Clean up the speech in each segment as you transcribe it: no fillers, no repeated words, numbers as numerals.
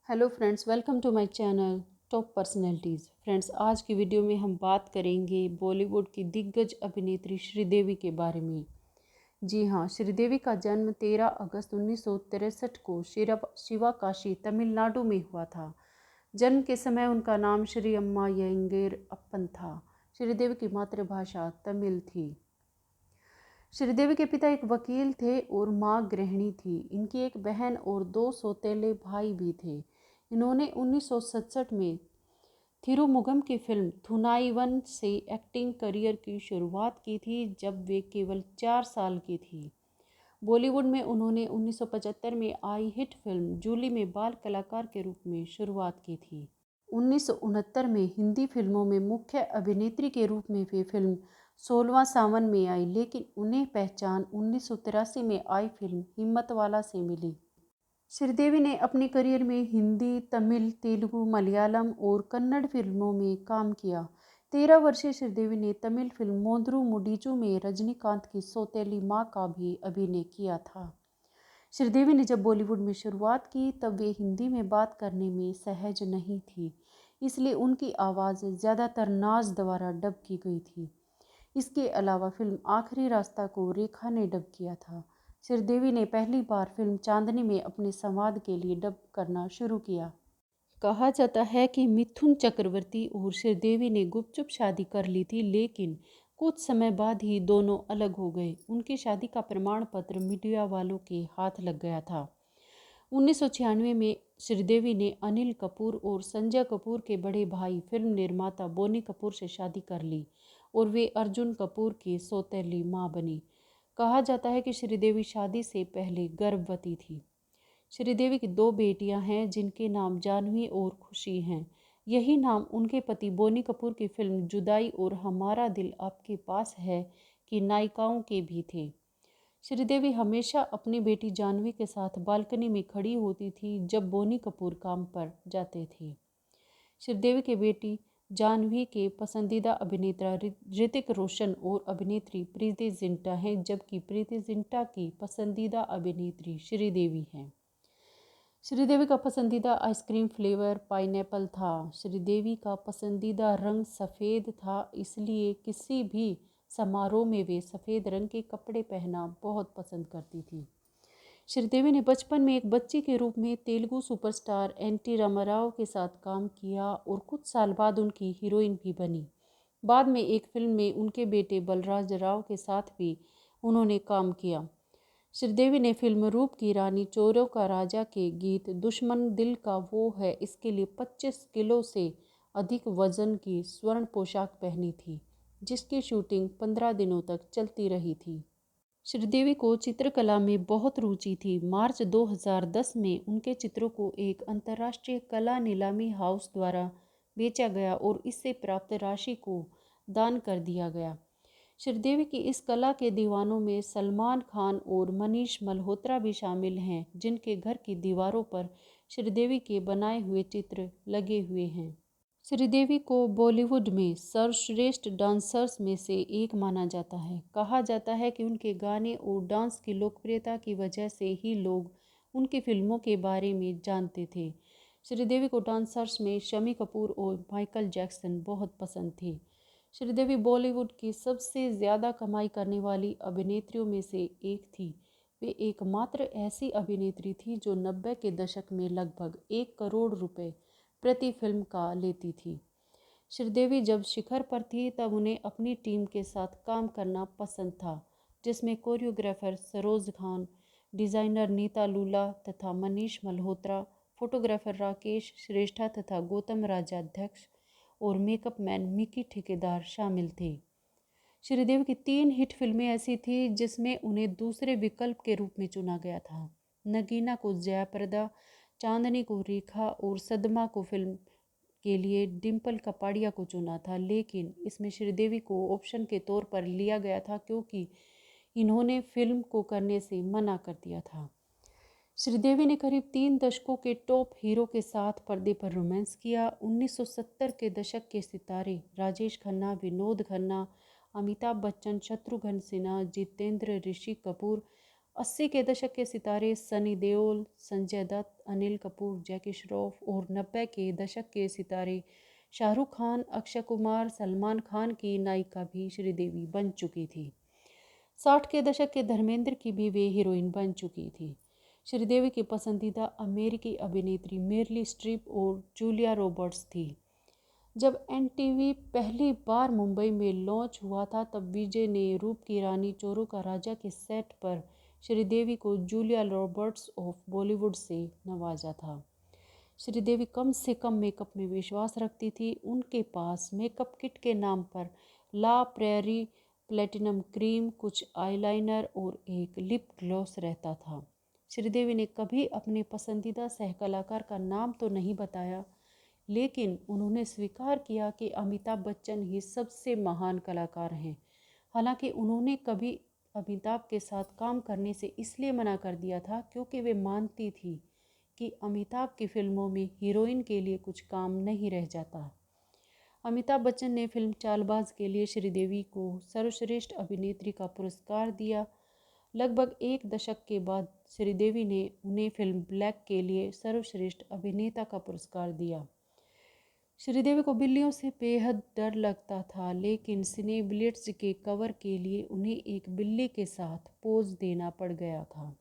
Hello friends, welcome to my channel top personalities. Friends, आज की video में हम बात करेंगे बॉलीवुड की दिग्गज अभिनेत्री श्रीदेवी के बारे में। जी हाँ, श्रीदेवी का जन्म 13 अगस्त 1963 को शिवाकाशी, तमिलनाडु में हुआ था। जन्म के समय उनका नाम श्री अम्मा यंगेर अप्पन था। श्रीदेवी की मातृभाषा तमिल थी। श्रीदेवी के पिता एक वकील थे और माँ गृहिणी थी। इनकी एक बहन और दो सौतेले भाई भी थे। इन्होंने 1967 में थिरुमुगम की फिल्म थुनाइवन से एक्टिंग करियर की शुरुआत की थी, जब वे केवल 4 साल की थी। बॉलीवुड में उन्होंने 1975 में आई हिट फिल्म जूली में बाल कलाकार के रूप में शुरुआत की थी। 1969 में हिंदी फिल्मों में मुख्य अभिनेत्री के रूप में वे फिल्म 16वां सावन में आई, लेकिन उन्हें पहचान 1983 में आई फिल्म हिम्मतवाला से मिली। श्रीदेवी ने अपने करियर में हिंदी, तमिल, तेलुगु, मलयालम और कन्नड़ फिल्मों में काम किया। 13 वर्षीय श्रीदेवी ने तमिल फिल्म मोंद्रू मुडीचू में रजनीकांत की सौतेली मां का भी अभिनय किया था। श्रीदेवी ने जब बॉलीवुड में शुरुआत की तब वे हिंदी में बात करने में सहज नहीं थी, इसलिए उनकी आवाज़ ज़्यादातर नाज द्वारा डब की गई थी। इसके अलावा फिल्म आखिरी रास्ता को रेखा ने डब किया था। श्रीदेवी ने पहली बार फिल्म चांदनी में अपने संवाद के लिए डब करना शुरू किया। कहा जाता है कि मिथुन चक्रवर्ती और श्रीदेवी ने गुपचुप शादी कर ली थी, लेकिन कुछ समय बाद ही दोनों अलग हो गए। उनकी शादी का प्रमाण पत्र मीडिया वालों के हाथ लग गया था। 1996 में श्रीदेवी ने अनिल कपूर और संजय कपूर के बड़े भाई फिल्म निर्माता बोनी कपूर से शादी कर ली और वे अर्जुन कपूर की सौतेली मां बनी। कहा जाता है कि श्रीदेवी शादी से पहले गर्भवती थी। श्रीदेवी की दो बेटियां हैं जिनके नाम जानवी और खुशी हैं। यही नाम उनके पति बोनी कपूर की फिल्म जुदाई और हमारा दिल आपके पास है की नायिकाओं के भी थे। श्रीदेवी हमेशा अपनी बेटी जानवी के साथ बालकनी में खड़ी होती थी जब बोनी कपूर काम पर जाते थे। श्रीदेवी की बेटी जानवी के पसंदीदा अभिनेता ऋतिक रोशन और अभिनेत्री प्रीति जिंटा हैं, जबकि प्रीति जिंटा की पसंदीदा अभिनेत्री श्रीदेवी हैं। श्रीदेवी का पसंदीदा आइसक्रीम फ्लेवर पाइनएप्पल था। श्रीदेवी का पसंदीदा रंग सफ़ेद था, इसलिए किसी भी समारोह में वे सफ़ेद रंग के कपड़े पहनना बहुत पसंद करती थी। श्रीदेवी ने बचपन में एक बच्ची के रूप में तेलुगु सुपरस्टार एनटी रामाराव के साथ काम किया और कुछ साल बाद उनकी हीरोइन भी बनी। बाद में एक फिल्म में उनके बेटे बलराज राव के साथ भी उन्होंने काम किया। श्रीदेवी ने फिल्म रूप की रानी, चोरों का राजा के गीत दुश्मन दिल का वो है, इसके लिए 25 किलो से अधिक वजन की स्वर्ण पोशाक पहनी थी, जिसकी शूटिंग 15 दिनों तक चलती रही थी। श्रीदेवी को चित्रकला में बहुत रुचि थी। मार्च 2010 में उनके चित्रों को एक अंतर्राष्ट्रीय कला नीलामी हाउस द्वारा बेचा गया और इससे प्राप्त राशि को दान कर दिया गया। श्रीदेवी की इस कला के दीवानों में सलमान खान और मनीष मल्होत्रा भी शामिल हैं, जिनके घर की दीवारों पर श्रीदेवी के बनाए हुए चित्र लगे हुए हैं। श्रीदेवी को बॉलीवुड में सर्वश्रेष्ठ डांसर्स में से एक माना जाता है। कहा जाता है कि उनके गाने और डांस की लोकप्रियता की वजह से ही लोग उनकी फिल्मों के बारे में जानते थे। श्रीदेवी को डांसर्स में शम्मी कपूर और माइकल जैक्सन बहुत पसंद थे। श्रीदेवी बॉलीवुड की सबसे ज़्यादा कमाई करने वाली अभिनेत्रियों में से एक थी। वे एकमात्र ऐसी अभिनेत्री थी जो 90 के दशक में लगभग 1 करोड़ रुपए प्रति फिल्म का लेती थी। श्रीदेवी जब शिखर पर थी तब उन्हें अपनी टीम के साथ काम करना पसंद था, जिसमें कोरियोग्राफर सरोज खान, डिज़ाइनर नीता लूला तथा मनीष मल्होत्रा, फोटोग्राफर राकेश श्रेष्ठा तथा गौतम राजाध्यक्ष और मेकअप मैन मिकी ठेकेदार शामिल थे। श्रीदेवी की 3 हिट फिल्में ऐसी थी जिसमें उन्हें दूसरे विकल्प के रूप में चुना गया था। नगीना को जयाप्रदा, चांदनी को रेखा और सदमा को फिल्म के लिए डिम्पल कपाड़िया को चुना था, लेकिन इसमें श्रीदेवी को ऑप्शन के तौर पर लिया गया था क्योंकि इन्होंने फिल्म को करने से मना कर दिया था। श्रीदेवी ने करीब 3 दशकों के टॉप हीरो के साथ पर्दे पर रोमांस किया। 1970 के दशक के सितारे राजेश खन्ना, विनोद खन्ना, अमिताभ बच्चन, शत्रुघ्न सिन्हा, जितेंद्र, ऋषि कपूर, 80 के दशक के सितारे सनी देओल, संजय दत्त, अनिल कपूर, जैकी श्रॉफ और 90 के दशक के सितारे शाहरुख खान, अक्षय कुमार, सलमान खान की नायिका भी श्रीदेवी बन चुकी थी। 60 के दशक के धर्मेंद्र की भी वे हीरोइन बन चुकी थी। श्रीदेवी की पसंदीदा अमेरिकी अभिनेत्री मेरिल स्ट्रीप और जूलिया रॉबर्ट्स थी। जब एनटीवी पहली बार मुंबई में लॉन्च हुआ था तब विजय ने रूप की रानी चोरों का राजा के सेट पर श्रीदेवी को जूलिया रॉबर्ट्स ऑफ बॉलीवुड से नवाजा था। श्रीदेवी कम से कम मेकअप में विश्वास रखती थी। उनके पास मेकअप किट के नाम पर ला प्रेरी प्लेटिनम क्रीम, कुछ आईलाइनर और एक लिप ग्लॉस रहता था। श्रीदेवी ने कभी अपने पसंदीदा सहकलाकार का नाम तो नहीं बताया, लेकिन उन्होंने स्वीकार किया कि अमिताभ बच्चन ही सबसे महान कलाकार हैं। हालांकि उन्होंने कभी अमिताभ के साथ काम करने से इसलिए मना कर दिया था क्योंकि वे मानती थी कि अमिताभ की फिल्मों में हीरोइन के लिए कुछ काम नहीं रह जाता। अमिताभ बच्चन ने फिल्म चालबाज के लिए श्रीदेवी को सर्वश्रेष्ठ अभिनेत्री का पुरस्कार दिया। लगभग एक दशक के बाद श्रीदेवी ने उन्हें फिल्म ब्लैक के लिए सर्वश्रेष्ठ अभिनेता का पुरस्कार दिया। श्रीदेवी को बिल्लियों से बेहद डर लगता था, लेकिन सिने ब्लिट्ज के कवर के लिए उन्हें एक बिल्ली के साथ पोज देना पड़ गया था।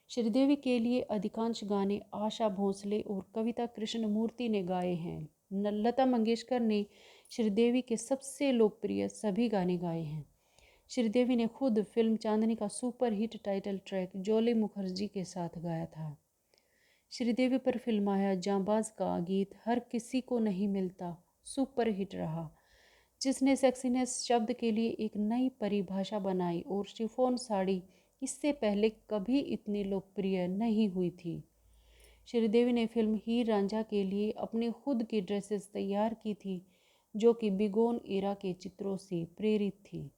श्रीदेवी के लिए अधिकांश गाने आशा भोसले और कविता कृष्णमूर्ति ने गाए हैं। लता मंगेशकर ने श्रीदेवी के सबसे लोकप्रिय सभी गाने गाए हैं। श्रीदेवी ने खुद फिल्म चांदनी का सुपरहिट टाइटल ट्रैक जोली मुखर्जी के साथ गाया था। श्रीदेवी पर फिल्माया जांबाज का गीत हर किसी को नहीं मिलता सुपर हिट रहा, जिसने सेक्सीनेस शब्द के लिए एक नई परिभाषा बनाई और शिफॉन साड़ी इससे पहले कभी इतनी लोकप्रिय नहीं हुई थी। श्रीदेवी ने फिल्म हीर रांझा के लिए अपने खुद की ड्रेसेस तैयार की थी, जो कि बिगोन एरा के चित्रों से प्रेरित थी।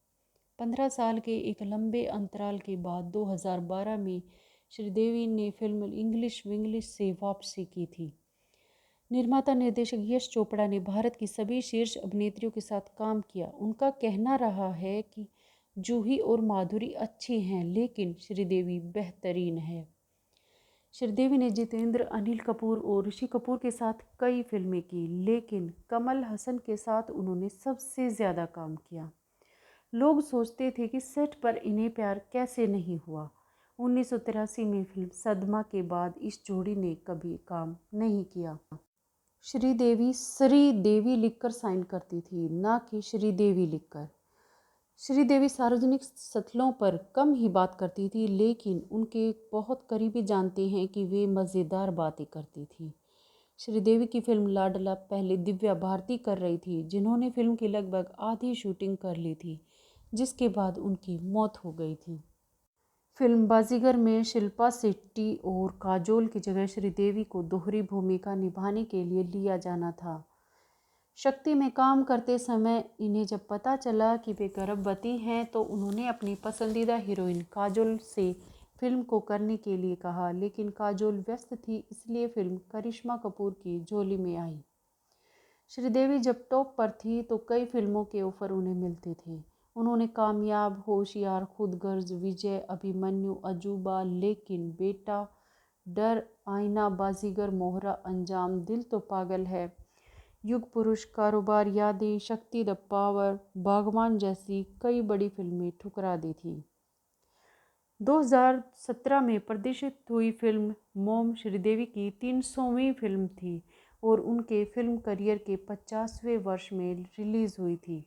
15 साल के एक लंबे अंतराल के बाद 2012 में श्रीदेवी ने फिल्म इंग्लिश विंग्लिश से वापसी की थी। निर्माता निर्देशक यश चोपड़ा ने भारत की सभी शीर्ष अभिनेत्रियों के साथ काम किया। उनका कहना रहा है कि जूही और माधुरी अच्छी हैं, लेकिन श्रीदेवी बेहतरीन है। श्रीदेवी ने जितेंद्र, अनिल कपूर और ऋषि कपूर के साथ कई फिल्में की, लेकिन कमल हसन के साथ उन्होंने सबसे ज़्यादा काम किया। लोग सोचते थे कि सेट पर इन्हें प्यार कैसे नहीं हुआ। 1983 में फिल्म सदमा के बाद इस जोड़ी ने कभी काम नहीं किया। श्रीदेवी लिखकर साइन करती थी, ना कि श्रीदेवी लिखकर। श्रीदेवी सार्वजनिक सतहों पर कम ही बात करती थी, लेकिन उनके बहुत करीबी जानते हैं कि वे मज़ेदार बातें करती थी। श्रीदेवी की फिल्म लाडला पहले दिव्या भारती कर रही थी, जिन्होंने फिल्म की लगभग आधी शूटिंग कर ली थी, जिसके बाद उनकी मौत हो गई थी। फिल्म बाजीगर में शिल्पा शेट्टी और काजोल की जगह श्रीदेवी को दोहरी भूमिका निभाने के लिए लिया जाना था। शक्ति में काम करते समय इन्हें जब पता चला कि वे गर्भवती हैं तो उन्होंने अपनी पसंदीदा हीरोइन काजोल से फिल्म को करने के लिए कहा, लेकिन काजोल व्यस्त थी, इसलिए फिल्म करिश्मा कपूर की झोली में आई। श्रीदेवी जब टॉप पर थी तो कई फिल्मों के ऑफर उन्हें मिलते थे। उन्होंने कामयाब, होशियार, खुदगर्ज, विजय, अभिमन्यु, अजूबा, लेकिन बेटा, डर, आईना, बाजीगर, मोहरा, अंजाम, दिल तो पागल है, युग पुरुष, कारोबार, यादें, शक्ति द पावर, बागवान जैसी कई बड़ी फिल्में ठुकरा दी थी। 2017 में प्रदर्शित हुई फिल्म मॉम श्रीदेवी की 300वीं फिल्म थी और उनके फिल्म करियर के 50वें वर्ष में रिलीज़ हुई थी।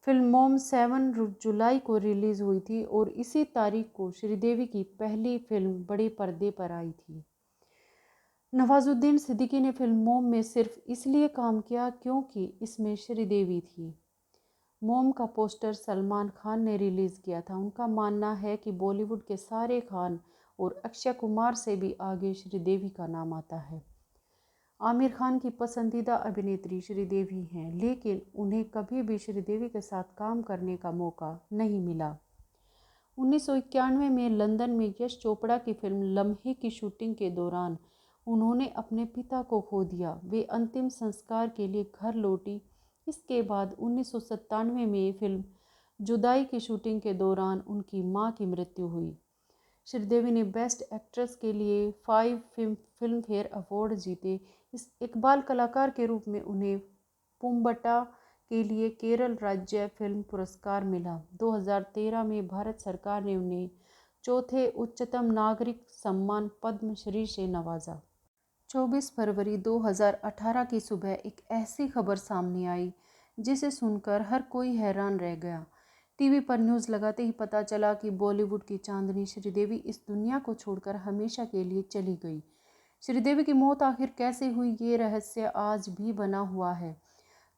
फिल्म मॉम 7 जुलाई को रिलीज़ हुई थी और इसी तारीख को श्रीदेवी की पहली फिल्म बड़े पर्दे पर आई थी। नवाजुद्दीन सिद्दीकी ने फिल्म मॉम में सिर्फ इसलिए काम किया क्योंकि इसमें श्रीदेवी थी। मॉम का पोस्टर सलमान खान ने रिलीज़ किया था। उनका मानना है कि बॉलीवुड के सारे खान और अक्षय कुमार से भी आगे श्रीदेवी का नाम आता है। आमिर खान की पसंदीदा अभिनेत्री श्रीदेवी हैं, लेकिन उन्हें कभी भी श्रीदेवी के साथ काम करने का मौका नहीं मिला। 1991 में लंदन में यश चोपड़ा की फिल्म लम्हे की शूटिंग के दौरान उन्होंने अपने पिता को खो दिया। वे अंतिम संस्कार के लिए घर लौटी। इसके बाद 1997 में फिल्म जुदाई की शूटिंग के दौरान उनकी मां की मृत्यु हुई। श्रीदेवी ने बेस्ट एक्ट्रेस के लिए 5 फिल्म फेयर अवार्ड जीते। इस इकबाल कलाकार के रूप में उन्हें पूम्बट्टा के लिए केरल राज्य फिल्म पुरस्कार मिला। 2013 में भारत सरकार ने उन्हें चौथे उच्चतम नागरिक सम्मान पद्म श्री से नवाजा। 24 फरवरी 2018 की सुबह एक ऐसी खबर सामने आई जिसे सुनकर हर कोई हैरान रह गया। टीवी पर न्यूज़ लगाते ही पता चला कि बॉलीवुड की चांदनी श्रीदेवी इस दुनिया को छोड़कर हमेशा के लिए चली गई। श्रीदेवी की मौत आखिर कैसे हुई, ये रहस्य आज भी बना हुआ है।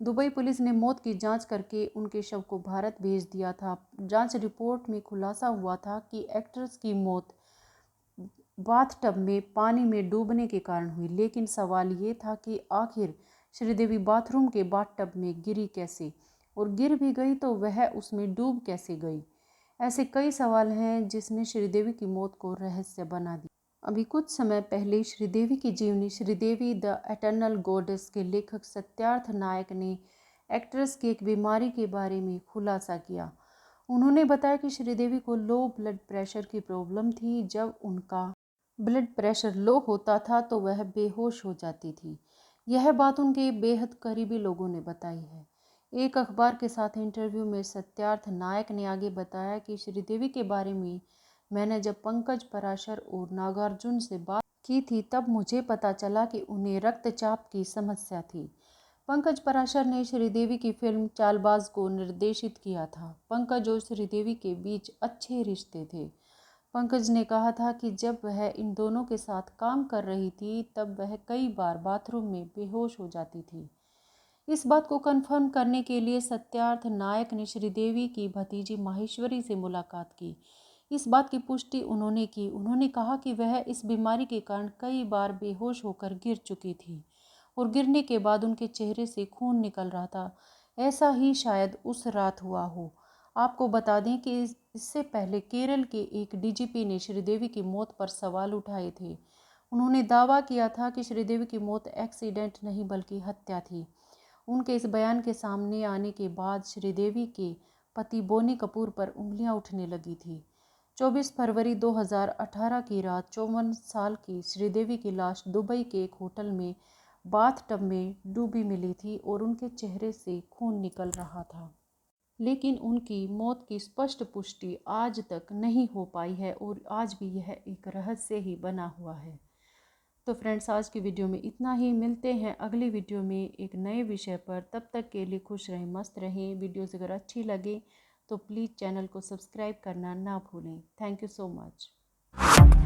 दुबई पुलिस ने मौत की जांच करके उनके शव को भारत भेज दिया था। जांच रिपोर्ट में खुलासा हुआ था कि एक्ट्रेस की मौत बाथटब में पानी में डूबने के कारण हुई, लेकिन सवाल ये था कि आखिर श्रीदेवी बाथरूम के बाथटब में गिरी कैसे, और गिर भी गई तो वह उसमें डूब कैसे गई। ऐसे कई सवाल हैं जिसने श्रीदेवी की मौत को रहस्य बना दिया। अभी कुछ समय पहले श्रीदेवी की जीवनी श्रीदेवी द एटर्नल गॉडेस के लेखक सत्यार्थ नायक ने एक्ट्रेस की एक बीमारी के बारे में खुलासा किया। उन्होंने बताया कि श्रीदेवी को लो ब्लड प्रेशर की प्रॉब्लम थी। जब उनका ब्लड प्रेशर लो होता था तो वह बेहोश हो जाती थी। यह बात उनके बेहद करीबी लोगों ने बताई है। एक अखबार के साथ इंटरव्यू में सत्यार्थ नायक ने आगे बताया कि श्रीदेवी के बारे में मैंने जब पंकज पराशर और नागार्जुन से बात की थी तब मुझे पता चला कि उन्हें रक्तचाप की समस्या थी। पंकज पराशर ने श्रीदेवी की फिल्म चालबाज को निर्देशित किया था। पंकज और श्रीदेवी के बीच अच्छे रिश्ते थे। पंकज ने कहा था कि जब वह इन दोनों के साथ काम कर रही थी तब वह कई बार बाथरूम में बेहोश हो जाती थी। इस बात को कंफर्म करने के लिए सत्यार्थ नायक ने श्रीदेवी की भतीजी माहेश्वरी से मुलाकात की। इस बात की पुष्टि उन्होंने की। उन्होंने कहा कि वह इस बीमारी के कारण कई बार बेहोश होकर गिर चुकी थी और गिरने के बाद उनके चेहरे से खून निकल रहा था। ऐसा ही शायद उस रात हुआ हो। आपको बता दें कि इससे पहले केरल के एक डीजीपी ने श्रीदेवी की मौत पर सवाल उठाए थे। उन्होंने दावा किया था कि श्रीदेवी की मौत एक्सीडेंट नहीं बल्कि हत्या थी। उनके इस बयान के सामने आने के बाद श्रीदेवी के पति बोनी कपूर पर उंगलियां उठने लगी थी। 24 फरवरी 2018 की रात 54 साल की श्रीदेवी की लाश दुबई के एक होटल में बाथटब में डूबी मिली थी और उनके चेहरे से खून निकल रहा था। लेकिन उनकी मौत की स्पष्ट पुष्टि आज तक नहीं हो पाई है और आज भी यह एक रहस्य ही बना हुआ है। तो फ्रेंड्स, आज की वीडियो में इतना ही। मिलते हैं अगली वीडियो में एक नए विषय पर। तब तक के लिए खुश रहें, मस्त रहें। वीडियोस अगर अच्छी लगे तो प्लीज़ चैनल को सब्सक्राइब करना ना भूलें। Thank you so much.